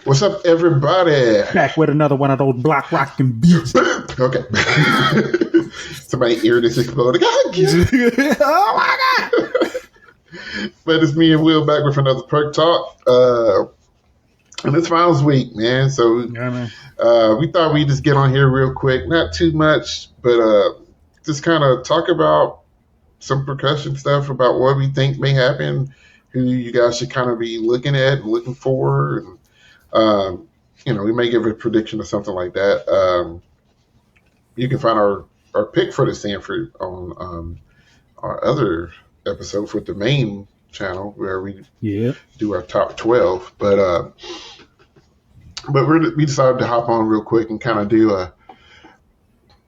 What's up, everybody? Back with another one of those block rocking beats. Okay. Somebody ear just exploded. Oh my God. But it's me and Will back with another Perc Talk. And it's finals week, man. So we thought we'd just get on here real quick. Not too much, but just kind of talk about some percussion stuff, about what we think may happen, who you guys should kind of be looking at and looking for. And, we may give a prediction or something like that. You can find our pick for the Sanford on our other episodes with the main channel where we do our top 12. But we decided to hop on real quick and kind of do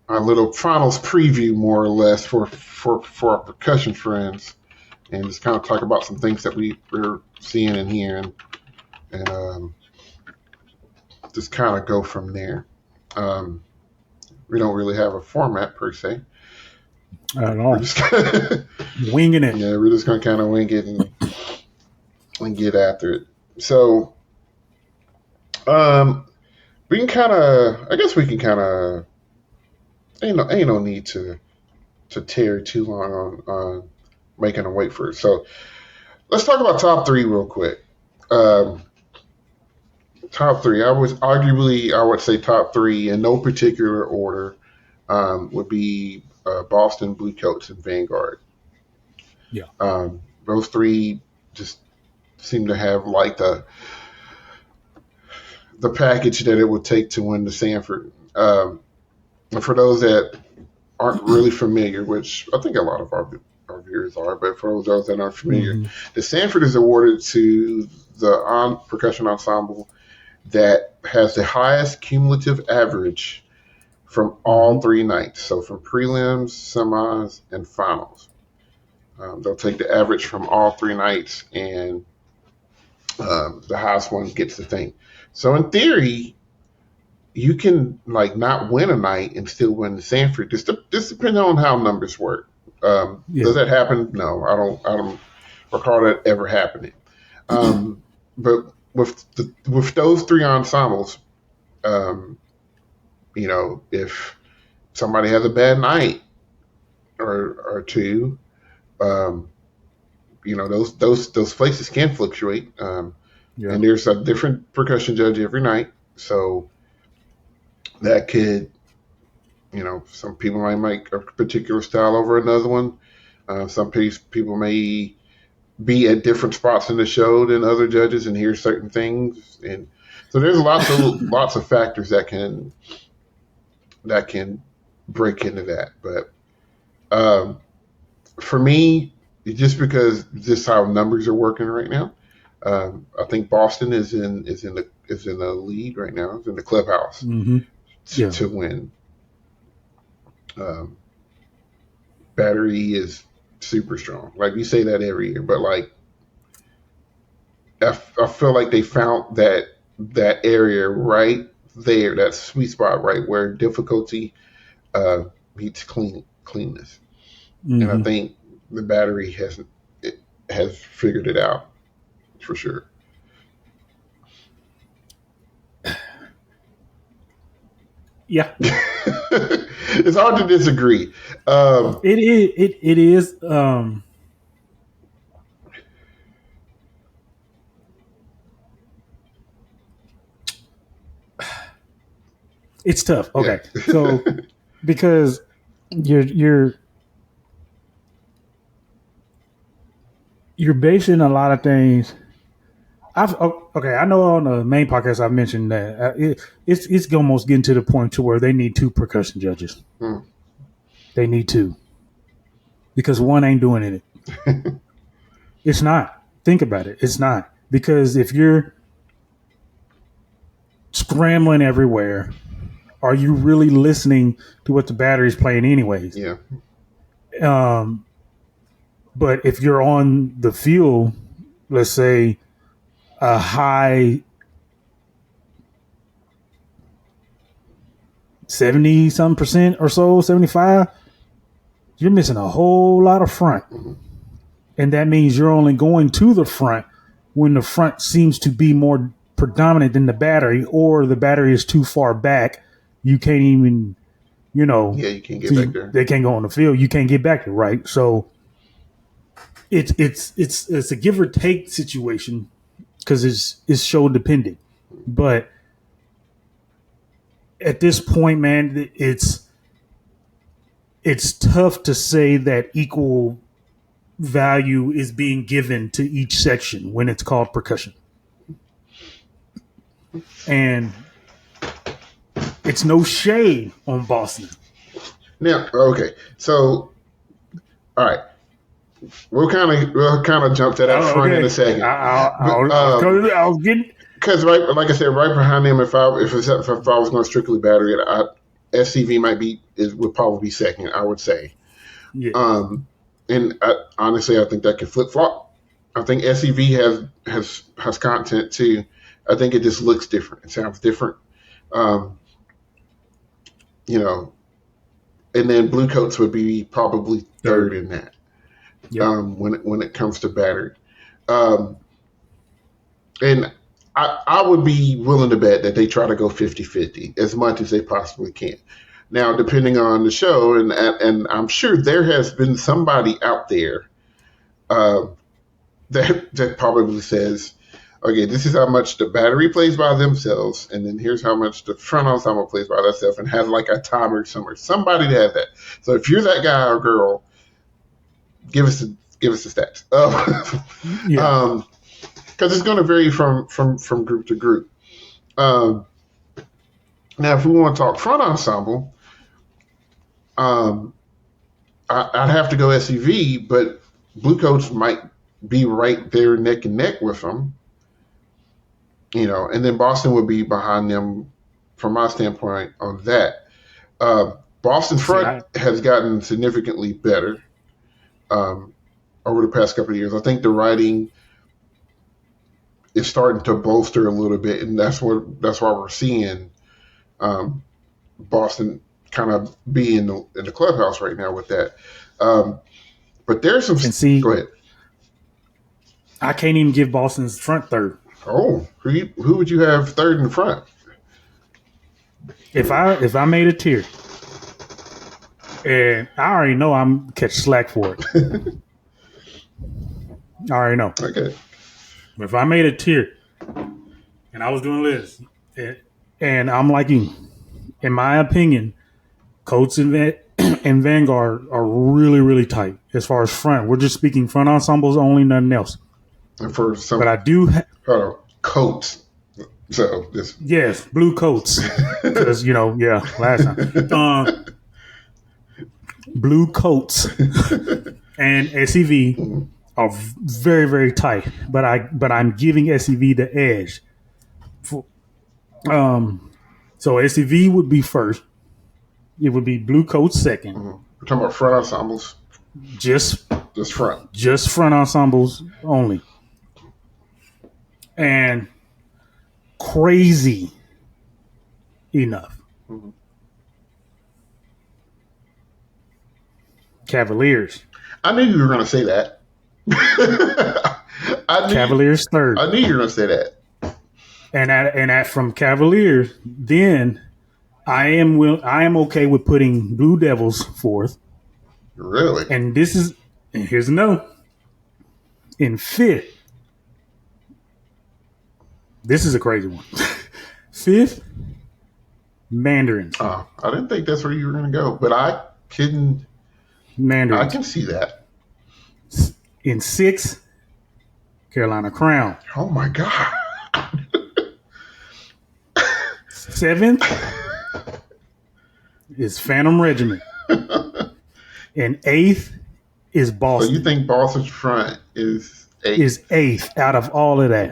our little finals preview, more or less, for our percussion friends, and just kind of talk about some things that we're seeing and hearing, and just kind of go from there. We don't really have a format per se. At all. Winging it. Yeah, we're just going to kind of wing it and get after it. So, we can kind of, I guess we can kind of, ain't no need to tarry too long on making a wait for it. So, let's talk about top three real quick. Top three, I would say top three in no particular order, would be Boston, Blue Coats, and Vanguard. Yeah. Those three just seem to have like the package that it would take to win the Sanford. And for those that aren't really familiar, which I think a lot of our viewers are, but for those that aren't familiar, the Sanford is awarded to the percussion ensemble that has the highest cumulative average from all three nights. So from prelims, semis, and finals. They'll take the average from all three nights, and the highest one gets the thing. So in theory, you can not win a night and still win the Sanford. Just depending on how numbers work. Does that happen? No, I don't recall that ever happening. But with those three ensembles, if somebody has a bad night or two, those places can fluctuate. And there's a different percussion judge every night, so that could, some people might make a particular style over another one. Some people may be at different spots in the show than other judges and hear certain things, and so there's lots of factors that can break into that. But for me, just because this how numbers are working right now, I think Boston is in the lead right now. It's in the clubhouse to win. Battery is super strong. Like, we say that every year, but I feel like they found that area right there, that sweet spot right where difficulty meets cleanness. And I think the Battery has figured it out for sure. Yeah. It's hard to disagree. It is. It's tough. Okay. Yeah. So because you're basing a lot of things. I know on the main podcast I mentioned that it's almost getting to the point to where they need two percussion judges. They need two, because one ain't doing it. It's not. Think about it. It's not, because if you're scrambling everywhere, are you really listening to what the Battery's playing anyways? Yeah. But if you're on the field, let's say a high 70-some% or so, 75, you're missing a whole lot of front. And that means you're only going to the front when the front seems to be more predominant than the battery, or the battery is too far back. You can't even, you can't get back there. They can't go on the field. You can't get back there, right? So it's a give or take situation because it's show dependent. But at this point, man, it's tough to say that equal value is being given to each section when it's called percussion. And it's no shade on Boston. Now, okay, so all right, we'll kind of jump to that front in a second. I was getting because like I said, right behind them. If I was going to strictly battery it, SCV would probably be second. I would say. Yeah. And honestly, I think that could flip flop. I think SCV has content too. I think it just looks different. It sounds different. And then Blue Coats would be probably third in that. Yep. When it comes to battery, and I would be willing to bet that they try to go 50-50 as much as they possibly can. Now, depending on the show, and I'm sure there has been somebody out there that probably says, okay, this is how much the battery plays by themselves, and then here's how much the front ensemble plays by themselves, and has like a timer somewhere. Somebody to have that. So if you're that guy or girl, give us the stats. Because it's going to vary from group to group. Now, if we want to talk front ensemble, I'd have to go SCV, but Blue Coats might be right there neck and neck with them. And then Boston would be behind them from my standpoint on that. Boston front has gotten significantly better over the past couple of years. I think the writing is starting to bolster a little bit, and that's why we're seeing Boston kind of be in the clubhouse right now with that. But there's some. Go ahead. I can't even give Boston's front third. Oh, who would you have third in front? If I made a tier, and I already know I'm catch slack for it. I already know. Okay. But if I made a tier, and I was doing this, and I'm like you, in my opinion, Coats and Vanguard are really, really tight as far as front. We're just speaking front ensembles only, nothing else. And for some, but I do Coats. So this, yes, Blue Coats, because last time Blue Coats and SCV are very, very tight. But I'm giving SCV the edge. So SCV would be first. It would be Blue Coats second. Mm-hmm. We're talking about front ensembles. Just front. Just front ensembles only. And crazy enough. Mm-hmm. Cavaliers. I knew you were going to say that. Cavaliers third. I knew you were going to say that. And from Cavaliers, then I am okay with putting Blue Devils fourth. Really? And here's a no. In fifth, this is a crazy one. Fifth, Mandarins. I didn't think that's where you were going to go, but I can see that. In sixth, Carolina Crown. Oh my God. Seventh is Phantom Regiment. And eighth is Boston. So you think Boston's front is eighth? Is eighth out of all of that.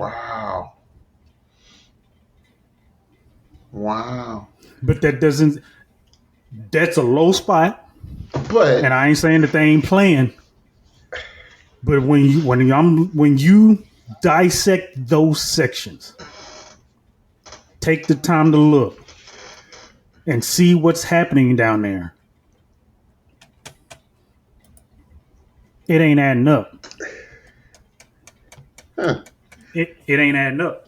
Wow. But that's a low spot. But and I ain't saying that they ain't playing. But when you dissect those sections, take the time to look and see what's happening down there. It ain't adding up. Huh. It ain't adding up.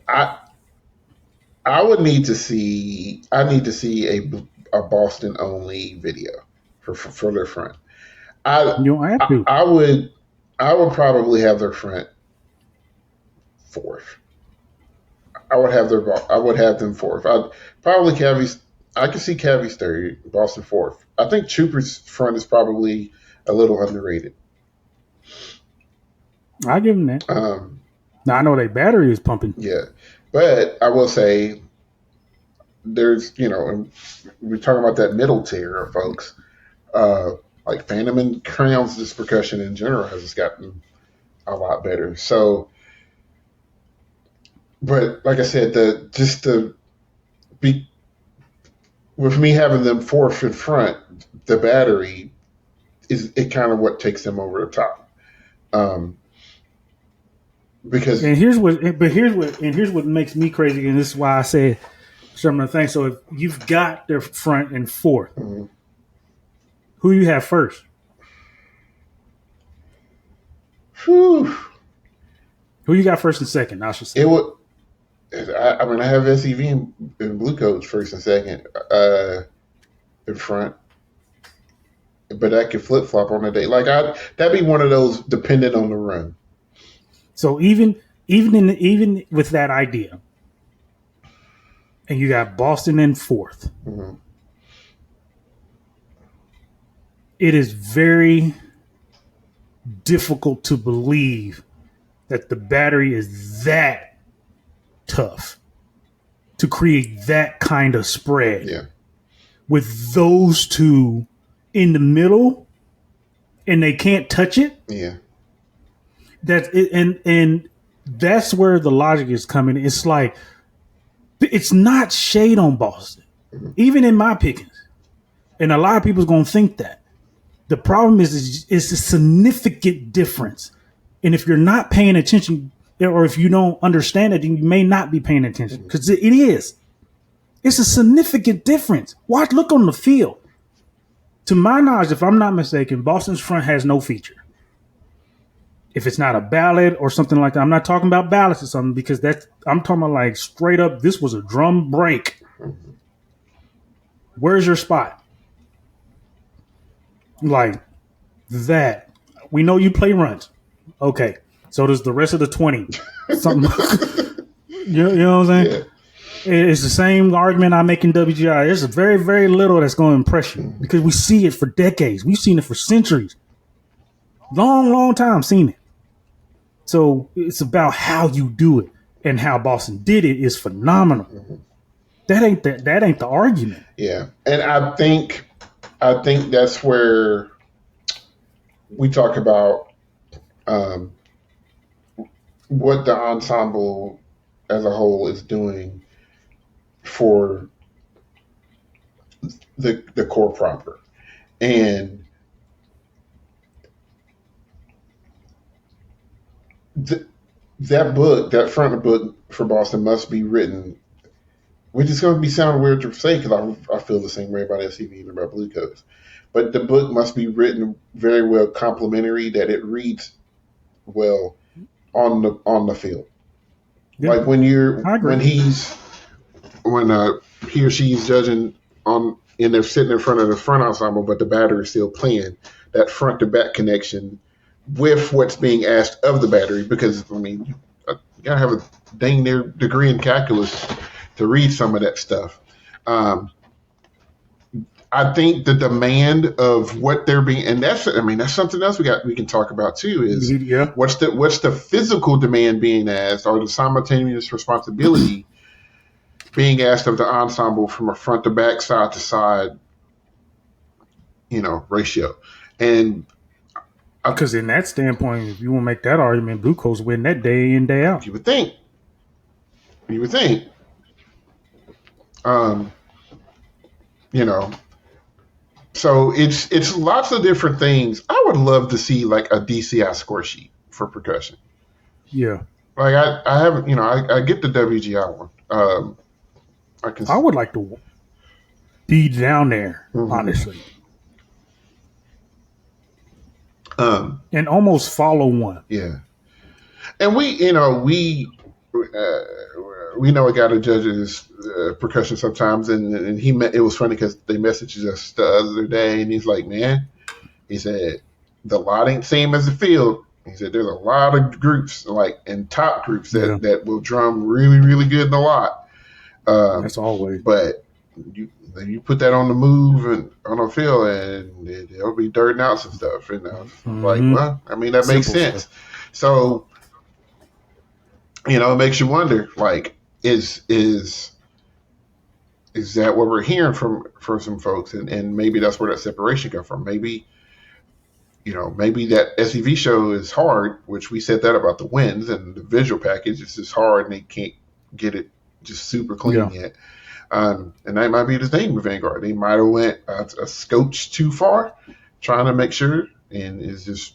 I would need to see. I need to see a Boston only video for their front. You don't have to. I would probably have their front fourth. I would have them fourth. I'd probably Cavies. I could see Cavies third, Boston fourth. I think Trooper's front is probably a little underrated. I give them that. Now I know their battery is pumping. Yeah, but I will say there's we're talking about that middle tier of folks. Like Phantom and Crown's just percussion in general has just gotten a lot better. So, but like I said, with me having them fourth in front, the battery is it kind of what takes them over the top. Because here's what makes me crazy, and this is why I said some of the things. So if you've got their front and fourth, mm-hmm. Who you have first? Whew. Who you got first and second? I should say. I have SEV and Blue Coats first and second in front, but I could flip flop on the day. Like that'd be one of those dependent on the run. So even with that idea, and you got Boston in fourth, mm-hmm. It is very difficult to believe that the battery is that tough to create that kind of spread. Yeah. With those two in the middle, and they can't touch it. Yeah. And that's where the logic is coming. It's like it's not shade on Boston, mm-hmm. even in my pickings, and a lot of people's gonna think that. The problem is a significant difference, and if you're not paying attention, or if you don't understand it, then you may not be paying attention because it is. It's a significant difference. Look on the field. To my knowledge, if I'm not mistaken, Boston's front has no feature. If it's not a ballad or something like that, I'm not talking about ballads or something because I'm talking about like straight up. This was a drum break. Where's your spot? Like that. We know you play runs. Okay. So does the rest of the 20. Something. you know what I'm saying? Yeah. It's the same argument I make in WGI. There's very, very little that's going to impress you because we see it for decades. We've seen it for centuries. Long, long time seen it. So it's about how you do it, and how Boston did it is phenomenal. Mm-hmm. That ain't the argument. Yeah. And I think that's where we talk about what the ensemble as a whole is doing for the core proper. And that front book for Boston must be written, which is going to be sound weird to say because I feel the same way about SCV and about Blue Coats. But the book must be written very well complimentary, that it reads well on the field. Yeah. Like when he or she's judging and they're sitting in front of the front ensemble, but the battery is still playing, that front to back connection with what's being asked of the battery, because you gotta have a dang near degree in calculus to read some of that stuff. I think the demand of what they're being, and that's something else we can talk about too, is what's the physical demand being asked, or the simultaneous responsibility being asked of the ensemble from a front to back, side to side, ratio. And because in that standpoint, if you want to make that argument, Blue Coats win that day in, day out. You would think. So it's lots of different things. I would love to see like a DCI score sheet for percussion. Yeah. Like I haven't, I get the WGI one. I would like to be down there, mm-hmm. honestly. And almost follow one. Yeah. And we we know a guy that judges percussion sometimes, and it was funny because they messaged us the other day, and he's like, man, he said the lot ain't same as the field. He said there's a lot of groups and top groups that will drum really, really good in the lot. That's always. But you put that on the move and on the field, and there'll be dirt and outs and stuff. And like, well, I mean, that makes sense. Stuff. So, it makes you wonder, like, is that what we're hearing from some folks? And maybe that's where that separation comes from. Maybe that SEV show is hard, which we said that about the winds and the visual package. It's just hard, and they can't get it just super clean yet. And that might be the thing with Vanguard. They might have went a scotch too far, trying to make sure, and it's just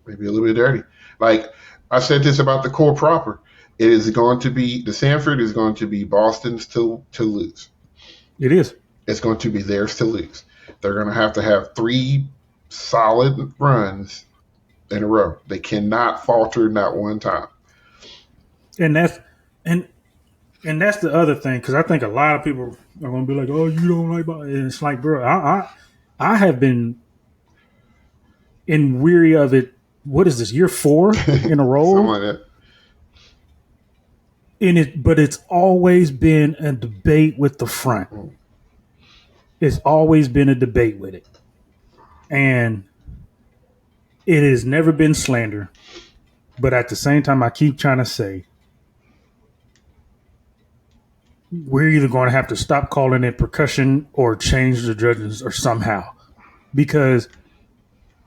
maybe a little bit dirty. Like I said this about the core proper. It is going to be, the Sanford is going to be Boston's to lose. It is. It's going to be theirs to lose. They're going to have 3 solid runs in a row. They cannot falter not one time. And that's the other thing, because I think a lot of people are going to be like, "Oh, you don't like," and it's like, bro, I have been weary of it. What is this, year 4 in a row? Something like that. But it's always been a debate with the front. It's always been a debate with it. And it has never been slander. But at the same time, I keep trying to say, we're either going to have to stop calling it percussion or change the judges or somehow. Because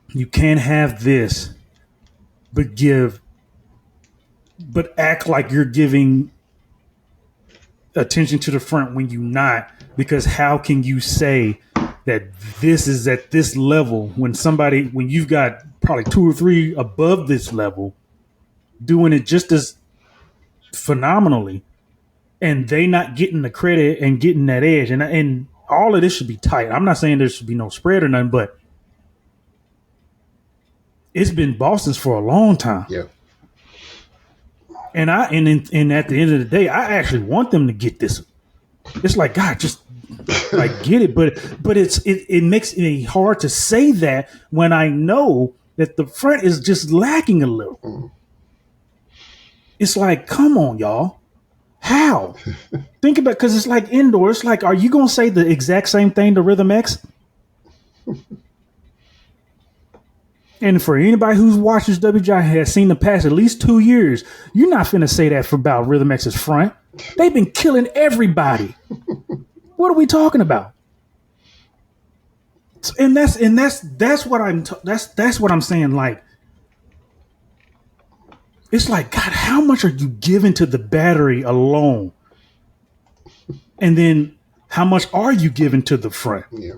you can't have this, but act like you're giving attention to the front when you're not. Because how can you say that this is at this level when you've got probably 2 or 3 above this level doing it just as phenomenally, and they not getting the credit and getting that edge, and all of this should be tight. I'm not saying there should be no spread or nothing, but it's been Boston's for a long time. Yeah. And at the end of the day, I actually want them to get this. It's like, God, just like get it, but it makes it hard to say that when I know that the front is just lacking a little. It's like, come on, y'all. How? Think about, because it's like indoor. It's like, are you going to say the exact same thing to Rhythm X? And for anybody who's watched this WGI has seen the past at least 2 years, you're not finna say that about Rhythm X's front. They've been killing everybody. What are we talking about? And that's what I'm saying. Like, it's like, God, how much are you giving to the battery alone? And then how much are you giving to the front? Yeah.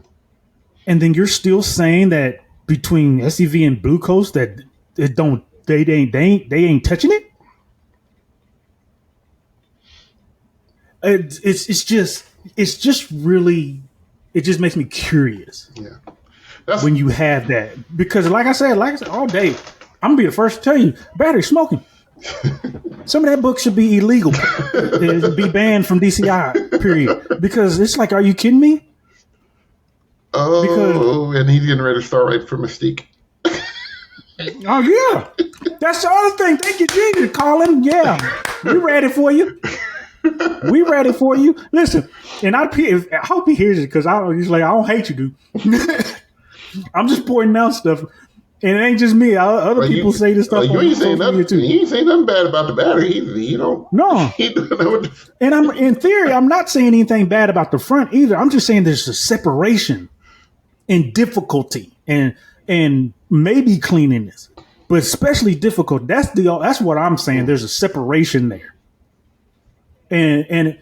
And then you're still saying that between SEV and Blue Coast that they ain't touching it. It's just really, it just makes me curious. Yeah. When you have that, because like I said, all day, I'm gonna be the first to tell you, battery smoking. Some of that book should be illegal. It should be banned from DCI. Period. Because it's like, are you kidding me? And he's getting ready to start right for Mystique. Oh yeah, that's the other thing. Thank you, Junior, Colin. Yeah, we ready for you. We ready for you. Listen, and I hope he hears it, because he's like, I don't hate you, dude. I'm just pointing out stuff, and it ain't just me. Other people say this stuff. You ain't saying nothing. Too. You ain't saying nothing bad about the battery either. You don't. No. And I'm in theory, I'm not saying anything bad about the front either. I'm just saying there's a separation in difficulty and maybe cleanliness, but especially difficult. That's what I'm saying. There's a separation there. And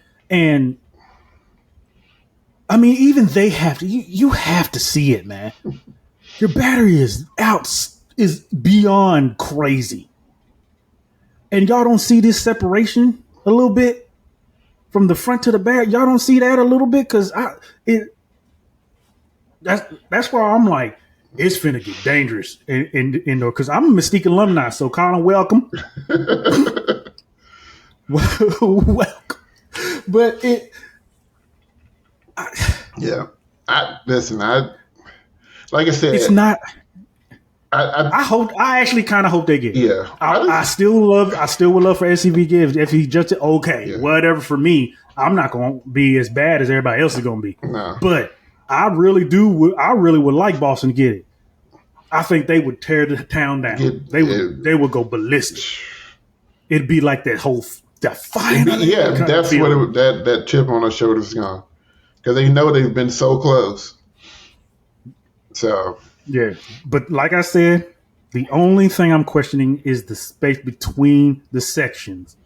I mean, even they have to, you have to see it, man. Your battery is beyond crazy. And y'all don't see this separation a little bit from the front to the back. Y'all don't see that a little bit? Cause that's why I'm like, it's finna get dangerous in cause I'm a Mystique alumni. So Colin, welcome. welcome. But yeah. Like I said, it's not. I I actually kind of hope they get it. yeah. I still would love for SCV give if he just okay, Yeah. whatever for me. I'm not going to be as bad as everybody else is going to be. No. But I really would like Boston to get it. I think they would tear the town down. They would go ballistic. It'd be like that final. Yeah, that's what that chip on their shoulders is gone, because they know they've been so close. So yeah, but like I said, the only thing I'm questioning is the space between the sections.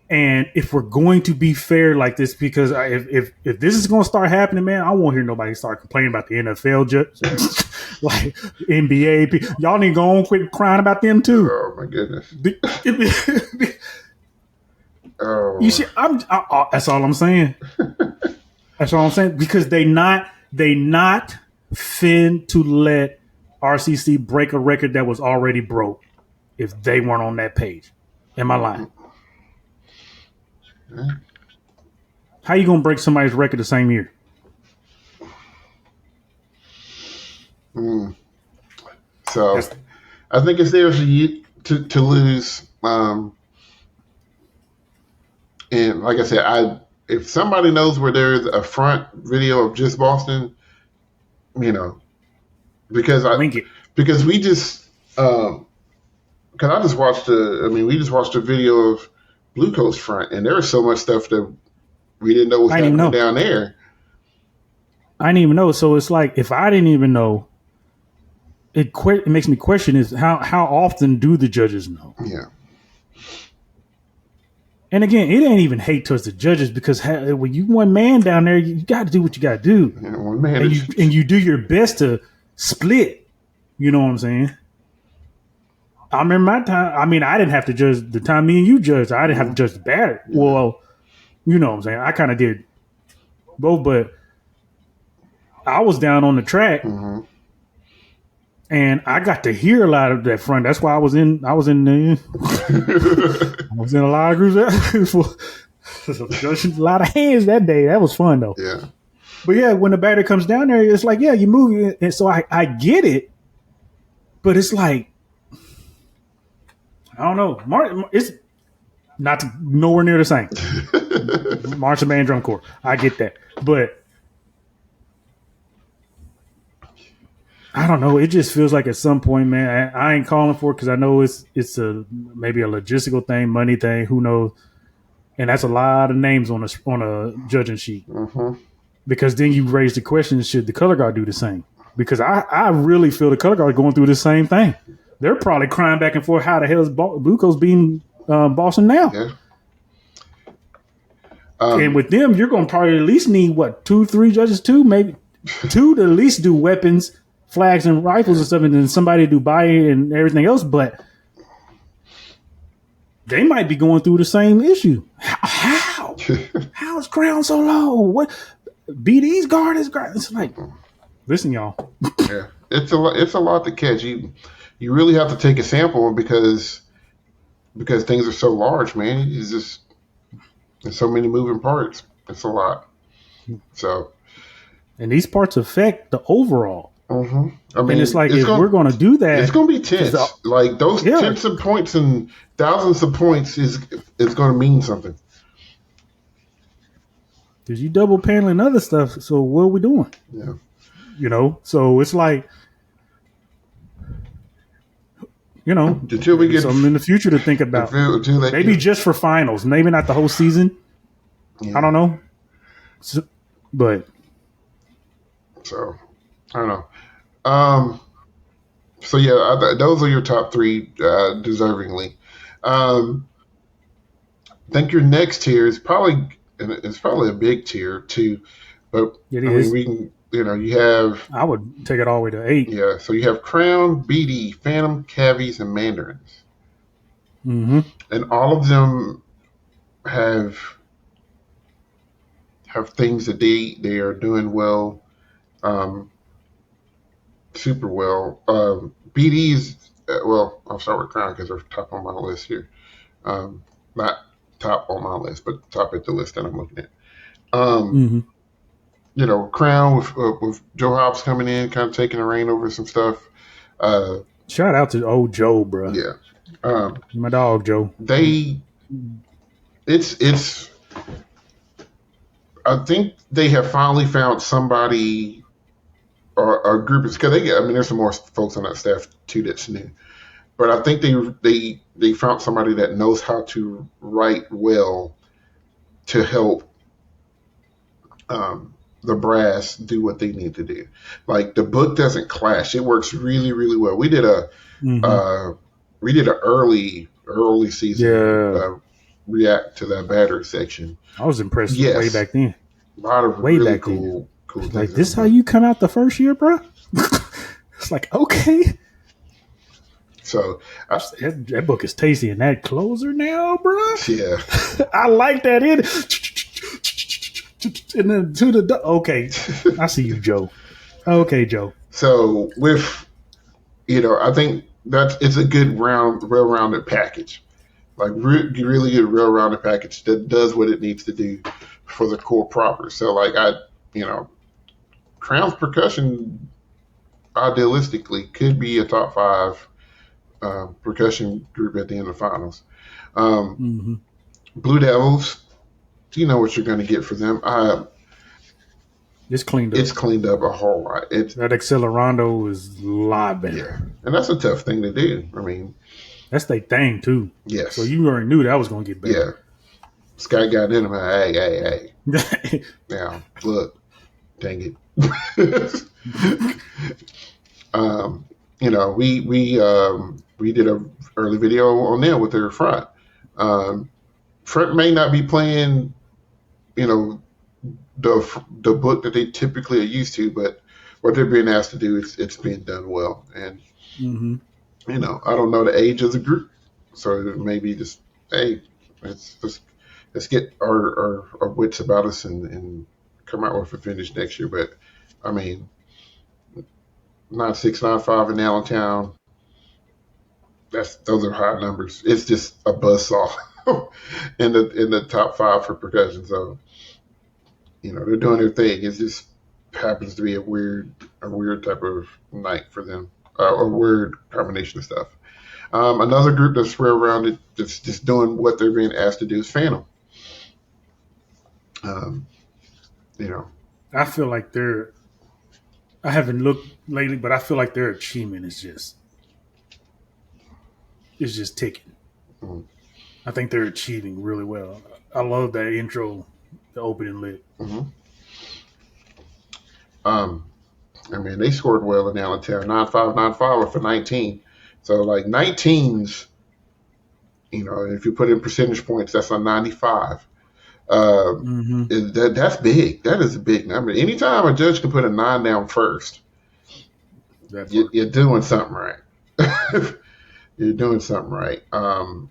And if we're going to be fair like this, because if this is going to start happening, man, I won't hear nobody start complaining about the NFL judge, like NBA. Y'all need to go on, quit crying about them too. Oh my goodness. You see, that's all I'm saying. That's all I'm saying, because they not fin to let RCC break a record that was already broke if they weren't on that page. Am I lying? How you gonna break somebody's record the same year? So I think it's there for you to lose. And like I said, if somebody knows where there's a front video of just Boston, because we just because I just watched we just watched a video of Blue Coast front, and there was so much stuff that we didn't know was happening down there. I didn't even know. So it's like, if I didn't even know, it makes me question is how often do the judges know? Yeah. And again, it ain't even hate towards the judges, because when you one man down there, you got to do what you got to do. Yeah, one man, and you do your best to split. You know what I'm saying? I remember my time. I didn't have to judge the time me and you judged. I didn't have to judge the batter. Yeah. Well, you know what I'm saying? I kind of did both, but I was down on the track, and I got to hear a lot of that front. That's why I was in a lot of groups. A lot of hands that day. That was fun though. Yeah. But yeah, when the batter comes down there, it's like, yeah, you move, and so I get it, but it's like, I don't know. It's not nowhere near the same. Marching band, drum corps. I get that, but I don't know. It just feels like at some point, man, I ain't calling for it, because I know it's maybe a logistical thing, money thing, who knows, and that's a lot of names on a judging sheet. Because then you raise the question: should the color guard do the same? Because I really feel the color guard going through the same thing. They're probably crying back and forth. How the hell is Blue Coast beating Boston now? Yeah. And with them, you're going to probably at least need, 2-3 judges, maybe 2 to at least do weapons, flags, and rifles and stuff, and then somebody do body and everything else. But they might be going through the same issue. How? How is Crown so low? What? BD's guard is great. It's like, listen, y'all. Yeah, it's a lot to catch. You really have to take a sample because things are so large, man. There's so many moving parts. It's a lot. So, and these parts affect the overall. And it's like, if we're going to do that, it's going to be tense. Like those tenths of points and thousands of points is going to mean something. Because you double paneling other stuff. So what are we doing? Yeah. So it's like, until we get something in the future to think about. Maybe just for finals, maybe not the whole season. Yeah. I don't know. So I don't know. So yeah, those are your top 3 deservingly. I think your next tier is probably a big tier too, but it is. We can. You have. I would take it all the way to 8. Yeah, so you have Crown, BD, Phantom, Cavies, and Mandarins. And all of them have things that they are doing well, super well. BD's, I'll start with Crown because they're top on my list here. top on my list, but top at the list that I'm looking at. You know, Crown with Joe Hobbs coming in, kind of taking the reign over some stuff. Shout out to old Joe, bro. Yeah, my dog Joe. It's. I think they have finally found somebody or a group. Because there's some more folks on that staff too that's new. But I think they found somebody that knows how to write well to help the brass do what they need to do. Like the book doesn't clash; it works really, really well. We did an early season react to that battery section. I was impressed way back then. A lot of really cool things. Like this, how you come out the first year, bro? It's like okay. So that book is tasty, and that closer now, bro. Yeah, I like that. And then to the okay, I see you, Joe. Okay, Joe. So with I think it's a good well-rounded package, like really good well-rounded package that does what it needs to do for the core proper. So like Crown's Percussion idealistically could be a top 5 percussion group at the end of the finals. Blue Devils, you know what you're going to get for them. It's cleaned up. It's cleaned up a whole lot. That Accelerando is a lot better. Yeah, and that's a tough thing to do. I mean, that's their thing too. Yes. So you already knew that was going to get better. Yeah. Scott got in him. Hey. Now look, dang it. We did a early video on them with their front. Front may not be playing, the book that they typically are used to, but what they're being asked to do, it's being done well. And I don't know the age of the group, so maybe just let's get our wits about us and come out with a finish next year. But I mean, 9-6, 9-5 in Allentown. Those are high numbers. It's just a buzzsaw in the top 5 for percussion. So, they're doing their thing. It just happens to be a weird type of night for them. A weird combination of stuff. Another group that's well-rounded, that's just doing what they're being asked to do is Phantom. I feel like I haven't looked lately, but I feel like their achievement is just ticking. I think they're achieving really well. I love that intro, the opening lick. They scored well in Allentown, 9-5, 9-5 for 19. So like 19s, if you put in percentage points, that's a 95. That's big. That is a big number. Anytime a judge can put a 9 down first, you're doing something right. You're doing something right. And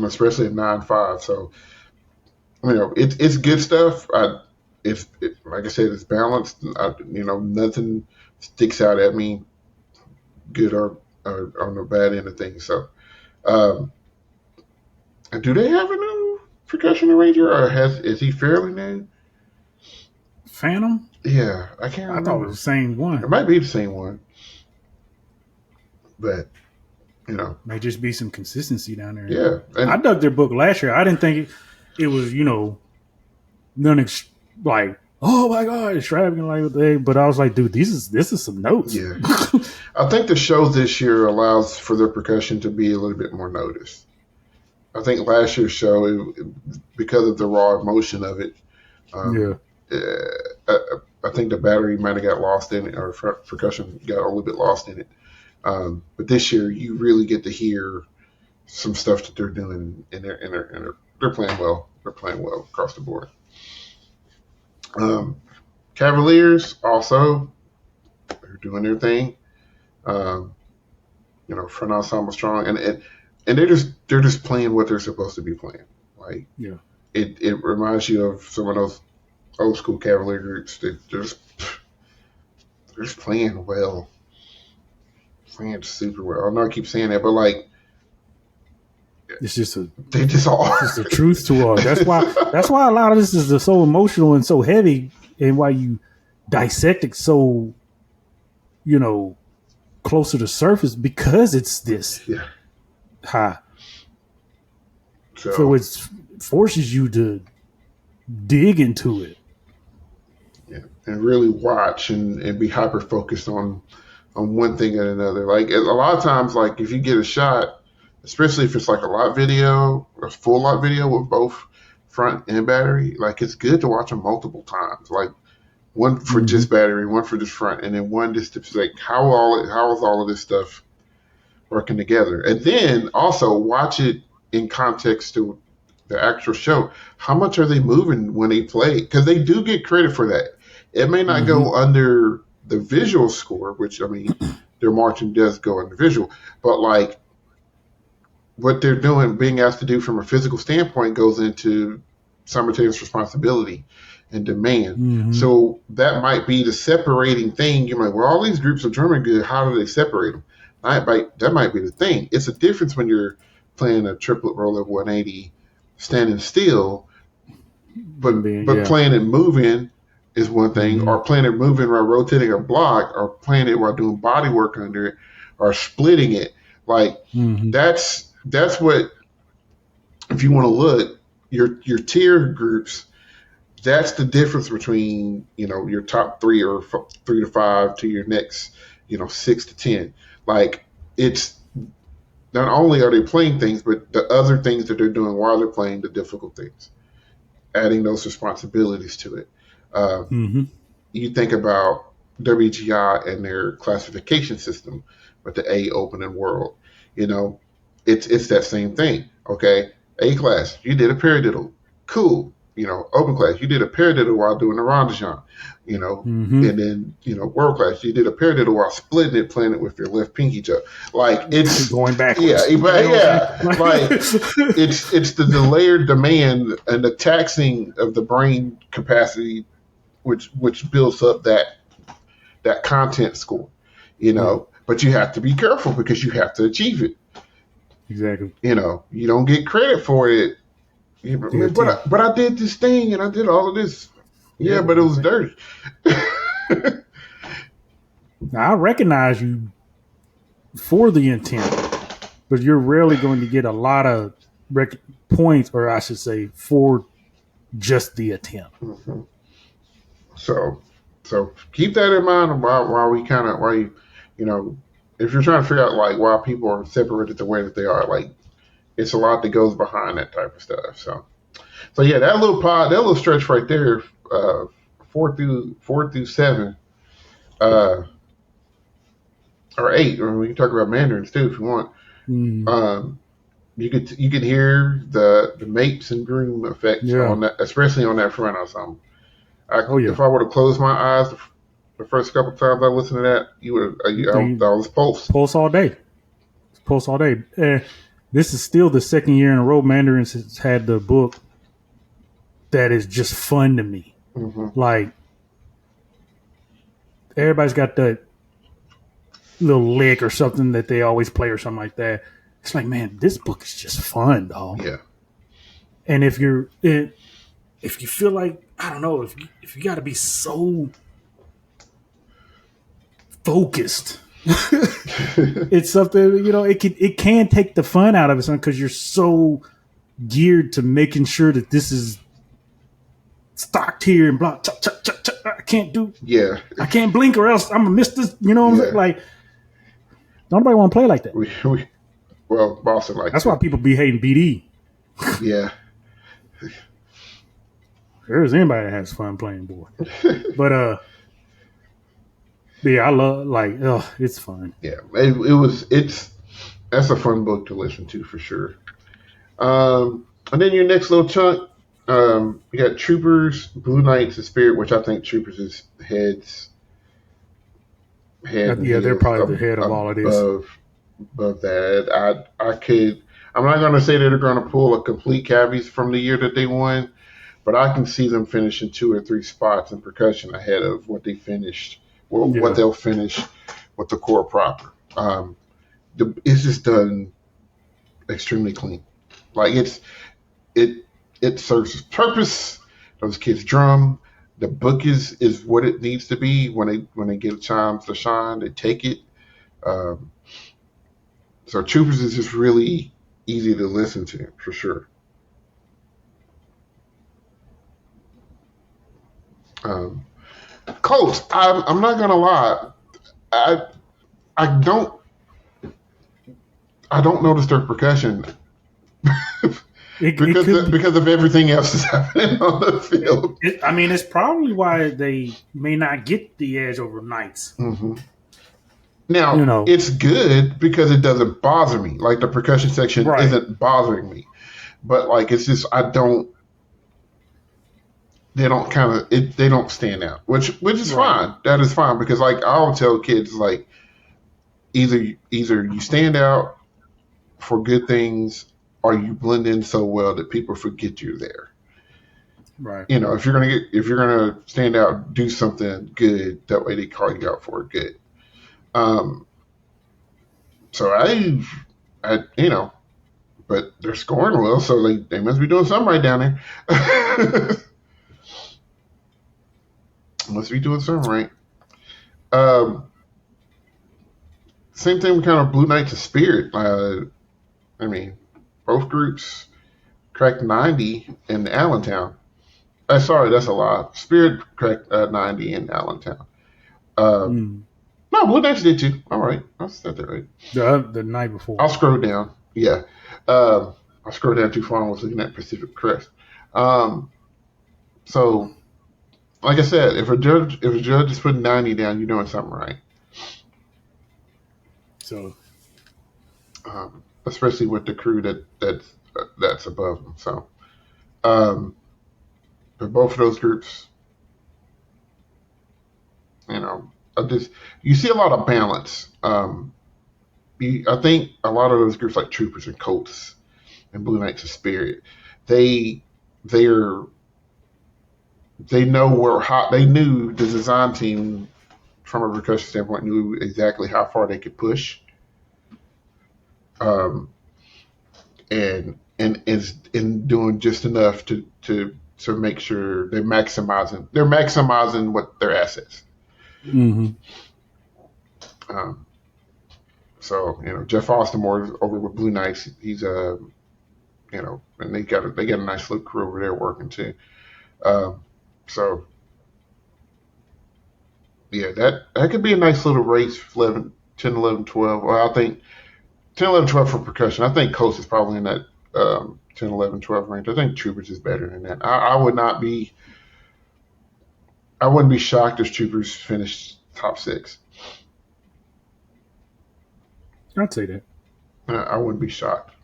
especially at 9-5. So, it's good stuff. Like I said, it's balanced. Nothing sticks out at me, good or on the bad end of things. So, do they have a new percussion arranger, or is he fairly new? Phantom? Yeah, I can't remember. I thought it was the same one. It might be the same one, but may just be some consistency down there. Yeah, and I dug their book last year. I didn't think it was none like, oh my god, extravagant like that. But I was like, dude, this is some notes. Yeah, I think the show this year allows for their percussion to be a little bit more noticed. I think last year's show, because of the raw emotion of it, I think the battery might have got lost in it, or percussion got a little bit lost in it. But this year, you really get to hear some stuff that they're doing, and they're playing well. They're playing well across the board. Cavaliers also, they're doing their thing. Front ensemble strong, and they're just playing what they're supposed to be playing. Like, it reminds you of some of those old school Cavalier groups that they're just playing well. Playing super well. I know I keep saying that, but like It's just they just are. It's just the truth to us. That's why a lot of this is so emotional and so heavy, and why you dissect it so, closer to the surface, because it's this high. So it forces you to dig into it. Yeah, and really watch and be hyper focused on one thing and another. Like a lot of times, like if you get a shot, especially if it's like a lot video, a full lot video with both front and battery, like it's good to watch them multiple times. Like one for just battery, one for just front, and then one just to like how is all of this stuff working together. And then also watch it in context to the actual show. How much are they moving when they play? Because they do get credit for that. It may not go under the visual score, which, I mean, their marching does go under visual, but like what they're doing, being asked to do from a physical standpoint, goes into simultaneous responsibility and demand. So that might be the separating thing. You're like, well, all these groups are drumming good. How do they separate them? That might be the thing. It's a difference when you're playing a triplet roll of 180 standing still, but playing it moving is one thing, or playing it moving while rotating a block, or playing it while doing body work under it, or splitting it. Like that's what, if you want to look, your tier groups, that's the difference between, your top 3 or 3 to 5 to your next, 6 to 10. Like it's not only are they playing things, but the other things that they're doing while they're playing the difficult things, adding those responsibilities to it. You think about WGI and their classification system with the A, open, and world. It's that same thing. Okay, A class, you did a paradiddle, cool. Open class, you did a paradiddle while doing a rondation. And then world class, you did a paradiddle while splitting it, playing it with your left pinky toe. Like it's going backwards. Yeah. Like it's the layered demand and the taxing of the brain capacity, which builds up that content score. But you have to be careful because you have to achieve it. Exactly. You don't get credit for it. But I did this thing and I did all of this. Yeah, but it was dirty. Now, I recognize you for the intent, but you're rarely going to get a lot of points, or I should say, for just the attempt. So keep that in mind while you, if you're trying to figure out like why people are separated the way that they are, like it's a lot that goes behind that type of stuff. So yeah, that little stretch right there, 4 through 7, or 8, or we can talk about mandarins too if you want. You could hear the mapes and groom effect on that, especially on that front ensemble. If I were to close my eyes the first couple of times I listened to that, I was pulse all day. Pulse all day. This is still the second year in a row Mandarins has had the book that is just fun to me. Like, everybody's got that little lick or something that they always play or something like that. It's like, man, this book is just fun, dog. Yeah. And if you feel like, I don't know, if you got to be so focused, it's something, it can take the fun out of it, because you're so geared to making sure that this is stocked here and blah. I can't do. Yeah. I can't blink or else I'm gonna miss this. What I'm saying? Like, nobody want to play like that. Well, Boston like that's why people be hating BD. Yeah. There's anybody that has fun playing board, but yeah, I love it's fun. Yeah, that's a fun book to listen to for sure. And then your next little chunk. You got Troopers, Blue Knights, and Spirit, which I think Troopers is head. Yeah, they're probably the head of all of this. Above that, I'm not going to say that they're going to pull a complete cavies from the year that they won, but I can see them finishing 2 or 3 spots in percussion ahead of what they finished, what they'll finish with the core proper. It's just done extremely clean. Like it serves its purpose. Those kids drum. The book is what it needs to be when they get a chance to shine. They take it. Um, so Troopers is just really easy to listen to for sure. Colts. I'm not gonna lie. I don't notice their percussion because of everything else that's happening on the field. It's probably why they may not get the edge over Knights. Mm-hmm. Now, it's good because it doesn't bother me. Like the percussion section isn't bothering me, but like it's just they don't stand out, which is fine. That is fine because like I'll tell kids like either you stand out for good things or you blend in so well that people forget you're there. Right. If you're gonna stand out, do something good. That way they call you out for it good. So I but they're scoring well, so they must be doing something right down there. Must be doing something right. Same thing with kind of Blue Knights of Spirit. Both groups cracked 90 in Allentown. Sorry, that's a lie. Spirit cracked 90 in Allentown. No, Blue Knights did too. All right, I said that right. The night before. I'll scroll down. Yeah, I scrolled down too far and was looking at Pacific Crest. So, like I said, if a judge is putting 90 down, you're doing something right. So, especially with the crew that's above them. So, but both of those groups, you see a lot of balance. I think a lot of those groups like Troopers and Colts and Blue Knights of Spirit, they know they knew the design team from a percussion standpoint knew exactly how far they could push. And is in doing just enough to make sure they're maximizing what their assets. Mm-hmm. So Jeff Austinmore over with Blue Knights, he's and they got a nice little crew over there working too. So yeah, that could be a nice little race. 10, 11, 12. Well, I think 10, 11, 12 for percussion. I think Coast is probably in that 10, 11, 12 range. I think Troopers is better than that. I wouldn't be shocked if Troopers finished top 6. I'd say that. I wouldn't be shocked.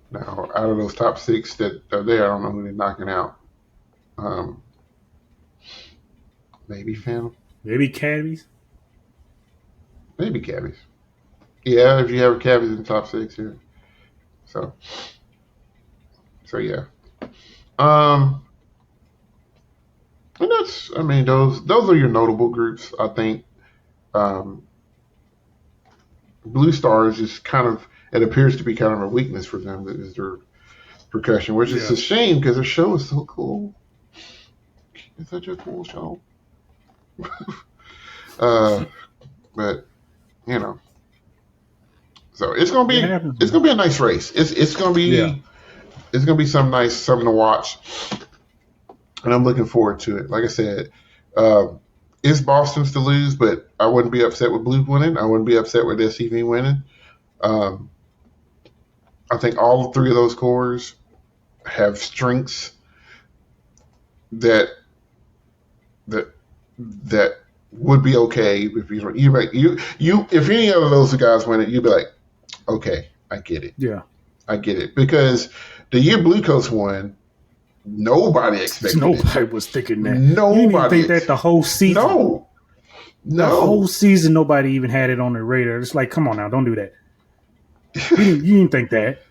Now, out of those top 6 that are there, I don't know who they're knocking out. Maybe Phantom. Maybe Cabbies. Maybe Cabbies. Yeah, if you have Cabbies in the top 6, yeah. So yeah. And that's, those are your notable groups, I think. Blue Stars is it appears to be kind of a weakness for them, that is their percussion, which is a shame because their show is so cool. It's such a cool show. But so it's gonna be a nice race. It's gonna be something to watch, and I'm looking forward to it. Like I said, it's Boston's to lose, but I wouldn't be upset with Blue winning. I wouldn't be upset with SCV winning. I think all 3 of those cores have strengths that would be okay if if any of those guys win it, you'd be like, okay, I get it. Yeah, I get it, because the year Blue Coats won, nobody expected Nobody was thinking that. Nobody. You didn't think that the whole season. No. The whole season, nobody even had it on their radar. It's like, come on now, don't do that. You didn't think that.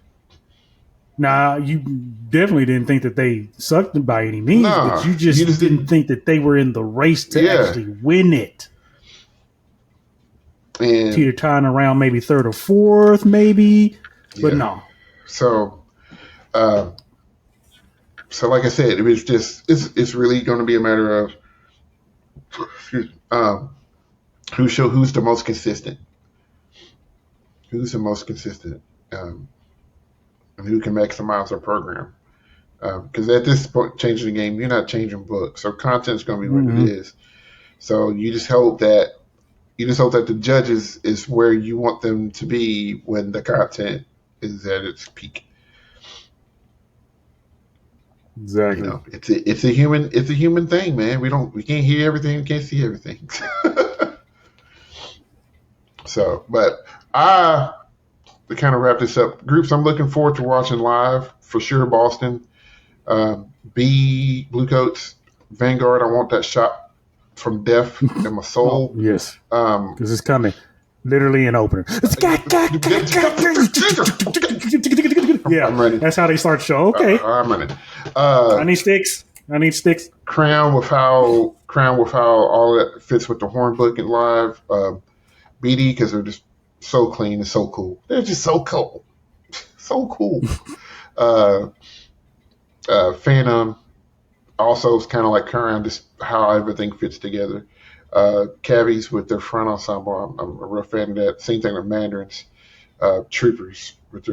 Nah, you definitely didn't think that they sucked by any means, but you just didn't think that they were in the race to actually win it. And teeter-tottering around maybe 3rd or 4th, maybe. But no. So, like I said, it's really going to be a matter of who's the most consistent, and who can maximize their program. Because at this point, changing the game, you're not changing books, so content's going to be what it is. So you just hope that the judges is where you want them to be when the content is at its peak. Exactly. You know, it's a human thing, man. We can't hear everything, we can't see everything. So, but to kind of wrap this up, groups I'm looking forward to watching live for sure. Boston, Bluecoats, Vanguard. I want that shot from death in my soul. Oh, yes, because it's coming. Literally an opener. Yeah, I'm ready. That's how they start the show. Okay, I'm ready. I need sticks. Crown with how all that fits with the horn book and live. BD, because they're just so clean and so cool. They're just so cool. So cool. Phantom also is kind of like Crown, just how everything fits together. Cavies with their front ensemble, I'm a real fan of that. Same thing with Mandarins. Troopers with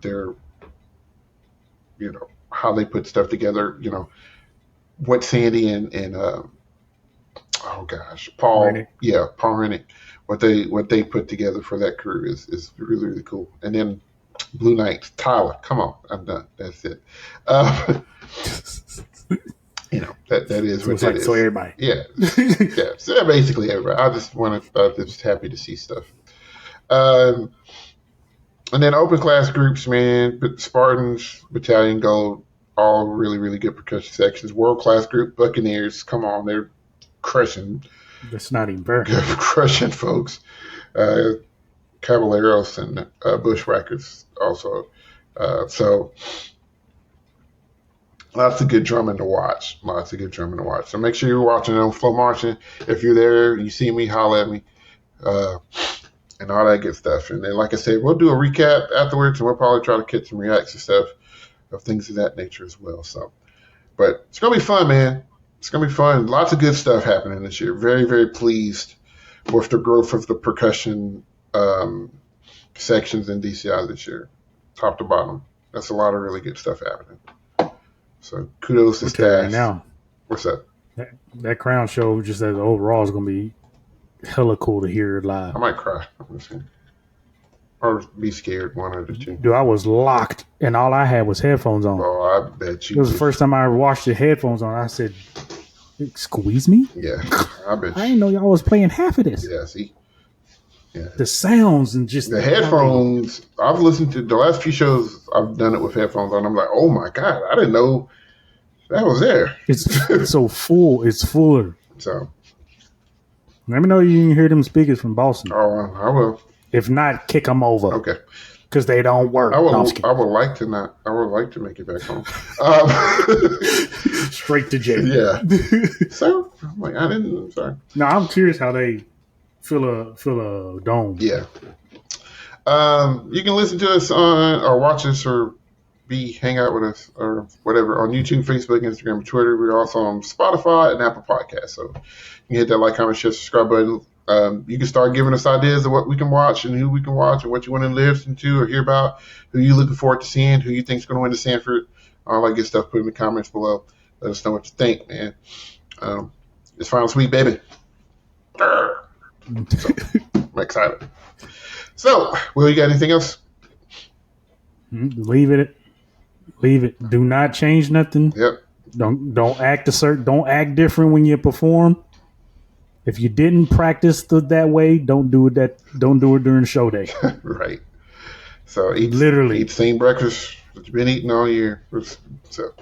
their how they put stuff together. What Sandy and oh gosh, Paul Rennick. Yeah, Paul Rennick. What they put together for that crew is really, really cool. And then Blue Knights, Tyler, come on, I'm done. That's it. That is what that is. So everybody. Yeah. Yeah. So basically everybody. I'm just happy to see stuff. And then open class groups, man. Spartans, Battalion Gold, all really, really good percussion sections. World class group, Buccaneers, come on, they're crushing. That's not even fair. Crushing folks. Caballeros and Bushwhackers also. So lots of good drumming to watch. So make sure you're watching on Flow Marching. If you're there, you see me, holler at me, and all that good stuff. And then, like I said, we'll do a recap afterwards, and we'll probably try to get some reacts and stuff of things of that nature as well. So, but it's gonna be fun, man. It's gonna be fun. Lots of good stuff happening this year. Very, very pleased with the growth of the percussion sections in DCI this year, top to bottom. That's a lot of really good stuff happening. So kudos to staff. Now, what's up? That Crown show, just as overall, is going to be hella cool to hear live. I might cry. Or be scared, one of the two. Dude, I was locked, and all I had was headphones on. Oh, I bet you. It was the first time I ever watched the headphones on. I said, "Squeeze me?" Yeah, I bet. I didn't know y'all was playing half of this. Yeah, see. Yeah. The sounds and just the headphones. I've listened to the last few shows. I've done it with headphones on. I'm like, oh my god, I didn't know that was there. It's so full. It's fuller. So let me know you can hear them speakers from Boston. Oh, I will. If not, kick them over. Okay. Because they don't work. I would like to not. I would like to make it back home. Straight to jail. Yeah. So I'm like, I didn't. I'm sorry. No, I'm curious how they fill a dome. Yeah. You can listen to us on or watch us or hang out with us or whatever on YouTube, Facebook, Instagram, and Twitter. We're also on Spotify and Apple Podcasts. So you can hit that like, comment, share, subscribe button. You can start giving us ideas of what we can watch and who we can watch and what you want to listen to or hear about, who you looking forward to seeing, who you think is going to win the Sanford, all that good stuff. Put in the comments below. Let us know what you think, man. It's Finals Week, baby. So, I'm excited. So, Will, you got anything else? Leave it. Do not change nothing. Yep. Don't act Don't act different when you perform. If you didn't practice that way, don't do it during show day. Right. So eat the same breakfast that you've been eating all year. So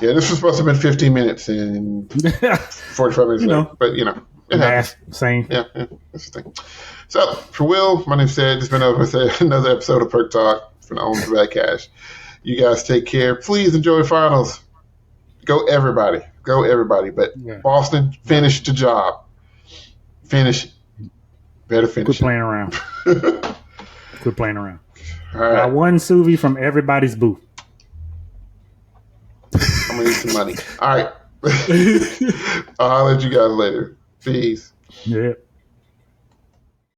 yeah, this was supposed to have been 15 minutes and 45 minutes later. But math, same. Yeah, that's the thing. So for Will, my name's Ted. It's been another episode of Perc Talk for the Owners of Bad Cash. You guys take care. Please enjoy finals. Go everybody. But Boston, finish the job. Finish. Better finish. Quit playing around. Quit playing around. All right. Got one sous vide from everybody's booth. I'm gonna need some money. All right. I'll let you guys later. Peace. Yeah.